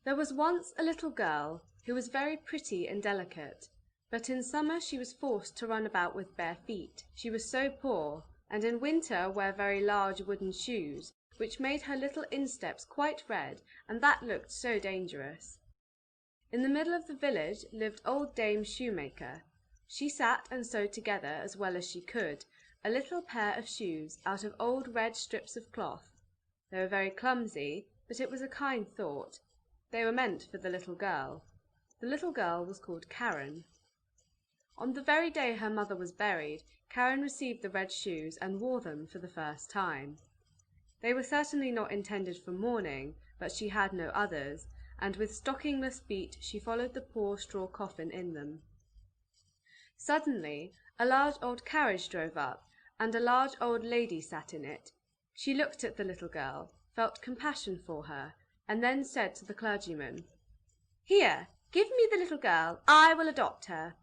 There was once a little girl who was very pretty and delicate, but in summer she was forced to run about with bare feet. She was so poor, and in winter wear very large wooden shoes, which made her little insteps quite red, and that looked so dangerous. In the middle of the village lived old Dame Shoemaker. She sat and sewed together, as well as she could, a little pair of shoes out of old red strips of cloth. They were very clumsy, but it was a kind thought. They were meant for the little girl. The little girl was called Karen. On the very day her mother was buried, Karen received the red shoes and wore them for the first time. They were certainly not intended for mourning, but she had no others, and with stockingless feet she followed the poor straw coffin in them. Suddenly a large old carriage drove up, and a large old lady sat in it. She looked at the little girl, felt compassion for her, and then said to the clergyman, "Here, give me the little girl, I will adopt her."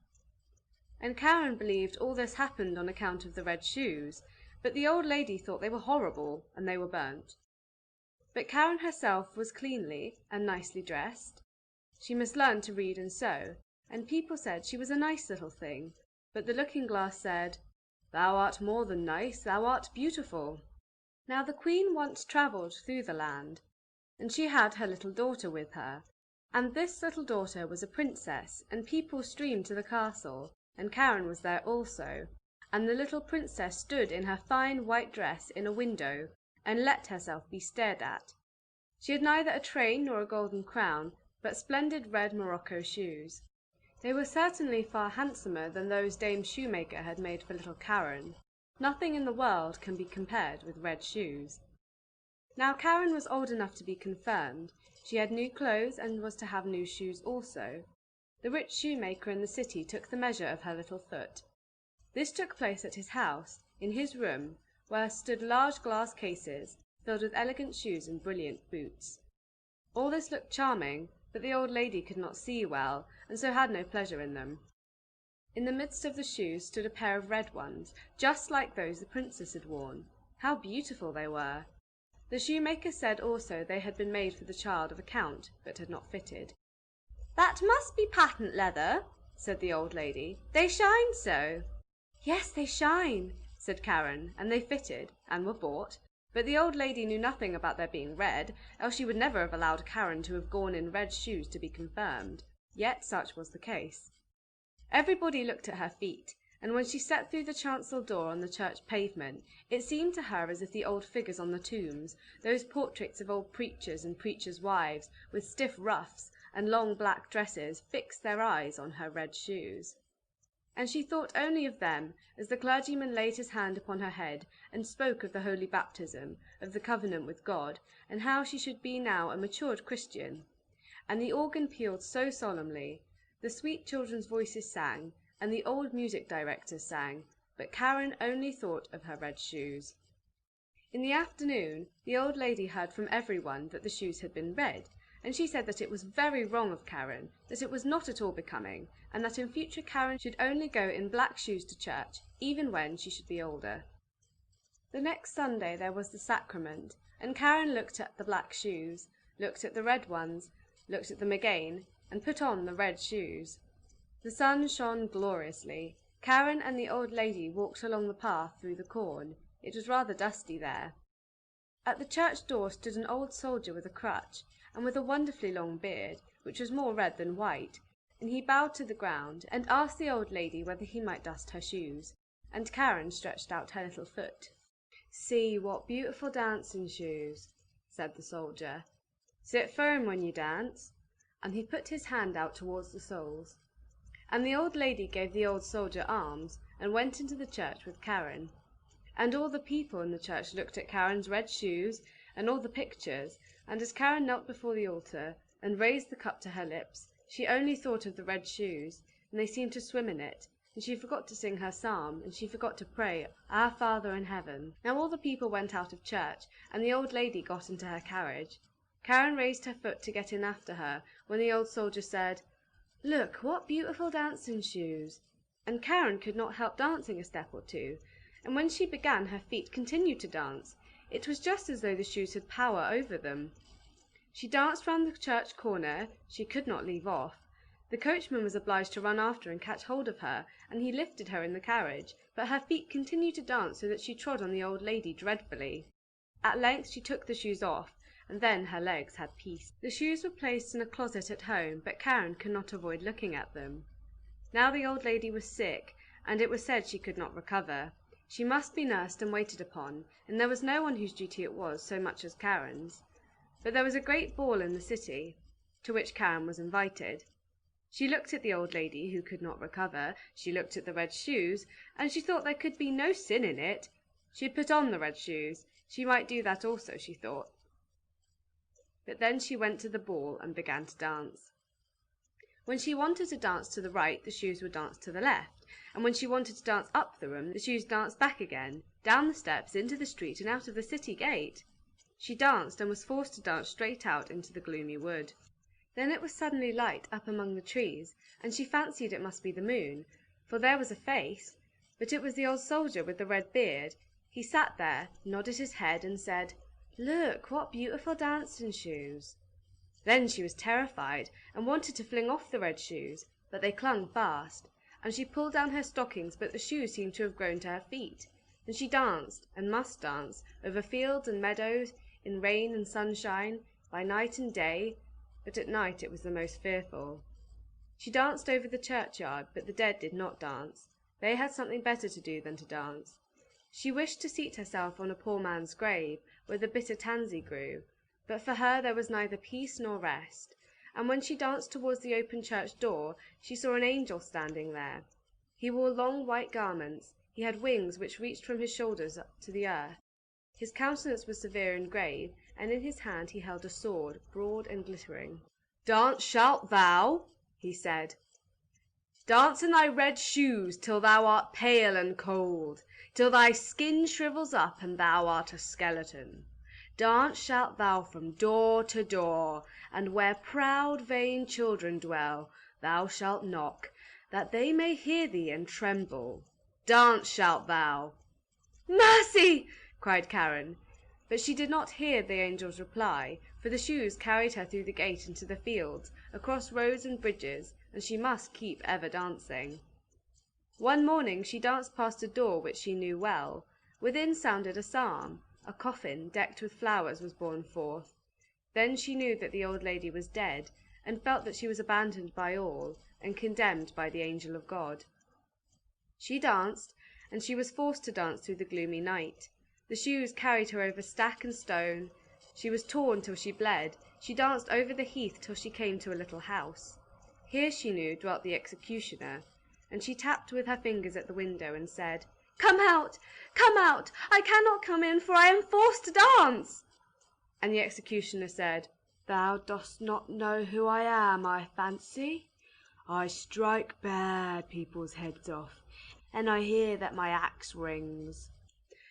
And Karen believed all this happened on account of the red shoes, but the old lady thought they were horrible, and they were burnt. But Karen herself was cleanly and nicely dressed. She must learn to read and sew, and people said she was a nice little thing, but the looking-glass said, "Thou art more than nice, thou art beautiful." Now the queen once travelled through the land, and she had her little daughter with her, and this little daughter was a princess, and people streamed to the castle, and Karen was there also, and the little princess stood in her fine white dress in a window, and let herself be stared at. She had neither a train nor a golden crown, but splendid red morocco shoes. They were certainly far handsomer than those Dame Shoemaker had made for little Karen. Nothing in the world can be compared with red shoes. Now Karen was old enough to be confirmed. She had new clothes and was to have new shoes also. The rich shoemaker in the city took the measure of her little foot. This took place at his house, in his room, where stood large glass cases, filled with elegant shoes and brilliant boots. All this looked charming, but the old lady could not see well, and so had no pleasure in them. In the midst of the shoes stood a pair of red ones, just like those the princess had worn. How beautiful they were! The shoemaker said also they had been made for the child of a count, but had not fitted. "That must be patent leather," said the old lady. "They shine so." "Yes, they shine," said Karen, and they fitted, and were bought. But the old lady knew nothing about their being red, else she would never have allowed Karen to have gone in red shoes to be confirmed. Yet such was the case. Everybody looked at her feet, and when she stepped through the chancel door on the church pavement, it seemed to her as if the old figures on the tombs, those portraits of old preachers and preachers' wives, with stiff ruffs and long black dresses, fixed their eyes on her red shoes. And she thought only of them as the clergyman laid his hand upon her head and spoke of the holy baptism, of the covenant with God, and how she should be now a matured Christian. And the organ pealed so solemnly, the sweet children's voices sang, and the old music directors sang, but Karen only thought of her red shoes. In the afternoon the old lady heard from everyone that the shoes had been red, and she said that it was very wrong of Karen, that it was not at all becoming, and that in future Karen should only go in black shoes to church, even when she should be older. The next Sunday there was the sacrament, and Karen looked at the black shoes, looked at the red ones, looked at them again, and put on the red shoes. The sun shone gloriously. Karen and the old lady walked along the path through the corn. It was rather dusty there. At the church door stood an old soldier with a crutch, and with a wonderfully long beard, which was more red than white, and he bowed to the ground, and asked the old lady whether he might dust her shoes, and Karen stretched out her little foot. "See what beautiful dancing shoes," said the soldier. "Sit firm when you dance," and he put his hand out towards the soles. And the old lady gave the old soldier alms, and went into the church with Karen. And all the people in the church looked at Karen's red shoes, and all the pictures, and as Karen knelt before the altar, and raised the cup to her lips, she only thought of the red shoes, and they seemed to swim in it, and she forgot to sing her psalm, and she forgot to pray, "Our Father in heaven." Now all the people went out of church, and the old lady got into her carriage. Karen raised her foot to get in after her, when the old soldier said, "Look, what beautiful dancing shoes!" And Karen could not help dancing a step or two, and when she began her feet continued to dance. It was just as though the shoes had power over them. She danced round the church corner. She could not leave off. The coachman was obliged to run after and catch hold of her, and he lifted her in the carriage, but her feet continued to dance so that she trod on the old lady dreadfully. At length she took the shoes off, and then her legs had peace. The shoes were placed in a closet at home, but Karen could not avoid looking at them. Now the old lady was sick, and it was said she could not recover. She must be nursed and waited upon, and there was no one whose duty it was so much as Karen's. But there was a great ball in the city, to which Karen was invited. She looked at the old lady who could not recover, she looked at the red shoes, and she thought there could be no sin in it. She had put on the red shoes. She might do that also, she thought. But then she went to the ball and began to dance. When she wanted to dance to the right, the shoes would dance to the left, and when she wanted to dance up the room, the shoes danced back again, down the steps, into the street, and out of the city gate. She danced, and was forced to dance straight out into the gloomy wood. Then it was suddenly light up among the trees, and she fancied it must be the moon, for there was a face, but it was the old soldier with the red beard. He sat there, nodded his head, and said, "Look, what beautiful dancing shoes." Then she was terrified, and wanted to fling off the red shoes, but they clung fast, and she pulled down her stockings, but the shoes seemed to have grown to her feet, and she danced, and must dance, over fields and meadows, in rain and sunshine, by night and day, but at night it was the most fearful. She danced over the churchyard, but the dead did not dance. They had something better to do than to dance. She wished to seat herself on a poor man's grave, where the bitter tansy grew, but for her there was neither peace nor rest, and when she danced towards the open church door, she saw an angel standing there. He wore long white garments. He had wings which reached from his shoulders up to the earth. His countenance was severe and grave, and in his hand he held a sword, broad and glittering. "Dance shalt thou," he said. "Dance in thy red shoes till thou art pale and cold, till thy skin shrivels up and thou art a skeleton. Dance shalt thou from door to door, and where proud vain children dwell, thou shalt knock, that they may hear thee and tremble. Dance shalt thou." "Mercy!" cried Karen, but she did not hear the angel's reply, for the shoes carried her through the gate into the fields, across roads and bridges, and she must keep ever dancing. One morning she danced past a door which she knew well. Within sounded a psalm. A coffin, decked with flowers, was borne forth. Then she knew that the old lady was dead, and felt that she was abandoned by all, and condemned by the angel of God. She danced, and she was forced to dance through the gloomy night. The shoes carried her over stack and stone. She was torn till she bled. She danced over the heath till she came to a little house. Here, she knew, dwelt the executioner, and she tapped with her fingers at the window and said, "Come out! Come out! I cannot come in, for I am forced to dance." And the executioner said, "Thou dost not know who I am, I fancy. I strike bad people's heads off, and I hear that my axe rings."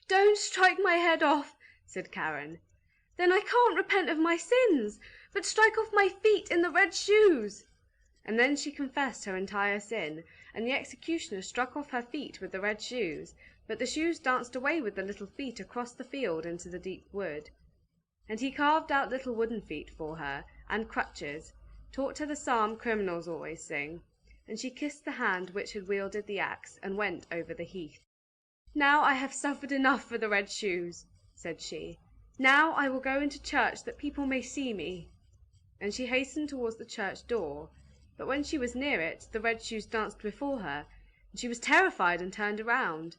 "Don't strike my head off," said Karen. "Then I can't repent of my sins, but strike off my feet in the red shoes." And then she confessed her entire sin, and the executioner struck off her feet with the red shoes, but the shoes danced away with the little feet across the field into the deep wood. And he carved out little wooden feet for her, and crutches, taught her the psalm criminals always sing, and she kissed the hand which had wielded the axe, and went over the heath. "Now I have suffered enough for the red shoes," said she. "Now I will go into church that people may see me." And she hastened towards the church door, but when she was near it, the red shoes danced before her, and she was terrified and turned around.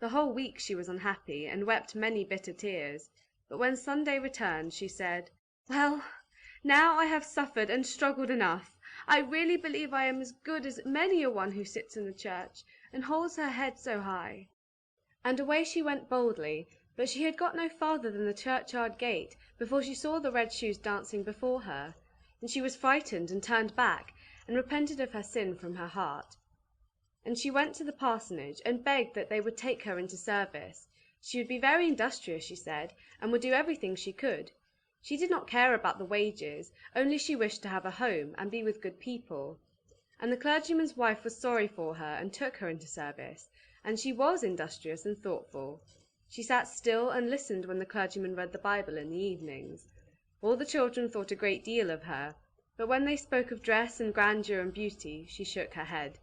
The whole week she was unhappy, and wept many bitter tears, but when Sunday returned, she said, "Well, now I have suffered and struggled enough. I really believe I am as good as many a one who sits in the church, and holds her head so high." And away she went boldly, but she had got no farther than the churchyard gate before she saw the red shoes dancing before her, and she was frightened and turned back, and repented of her sin from her heart. And she went to the parsonage, and begged that they would take her into service. She would be very industrious, she said, and would do everything she could. She did not care about the wages, only she wished to have a home, and be with good people. And the clergyman's wife was sorry for her, and took her into service, and she was industrious and thoughtful. She sat still and listened when the clergyman read the Bible in the evenings. All the children thought a great deal of her, but when they spoke of dress and grandeur and beauty, she shook her head.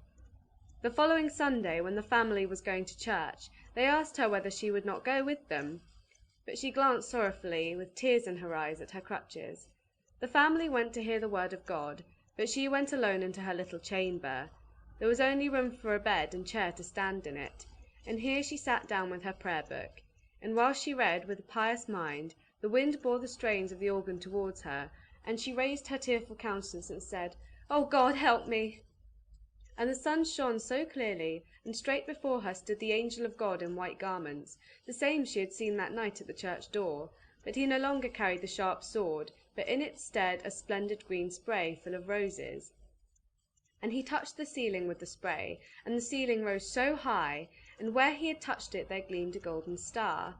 The following Sunday, when the family was going to church, they asked her whether she would not go with them, but she glanced sorrowfully, with tears in her eyes, at her crutches. The family went to hear the word of God, but she went alone into her little chamber. There was only room for a bed and chair to stand in it, and here she sat down with her prayer book, and while she read with a pious mind, the wind bore the strains of the organ towards her, and she raised her tearful countenance and said, "O God, help me!" And the sun shone so clearly, and straight before her stood the angel of God in white garments, the same she had seen that night at the church door, but he no longer carried the sharp sword, but in its stead a splendid green spray full of roses. And he touched the ceiling with the spray, and the ceiling rose so high, and where he had touched it there gleamed a golden star.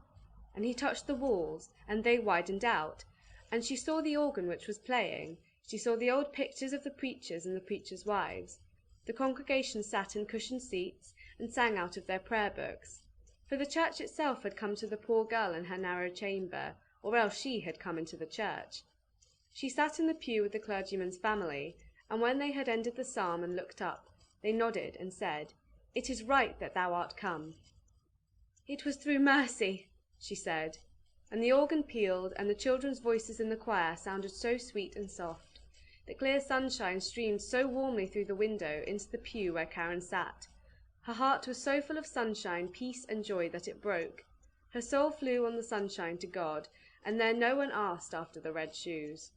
And he touched the walls, and they widened out, and she saw the organ which was playing. She saw the old pictures of the preachers and the preachers' wives. The congregation sat in cushioned seats and sang out of their prayer books, for the church itself had come to the poor girl in her narrow chamber, or else she had come into the church. She sat in the pew with the clergyman's family, and when they had ended the psalm and looked up, they nodded and said, "It is right that thou art come." "It was through mercy," she said, and the organ pealed, and the children's voices in the choir sounded so sweet and soft. The clear sunshine streamed so warmly through the window into the pew where Karen sat. Her heart was so full of sunshine, peace, and joy that it broke. Her soul flew on the sunshine to God, and there no one asked after the red shoes.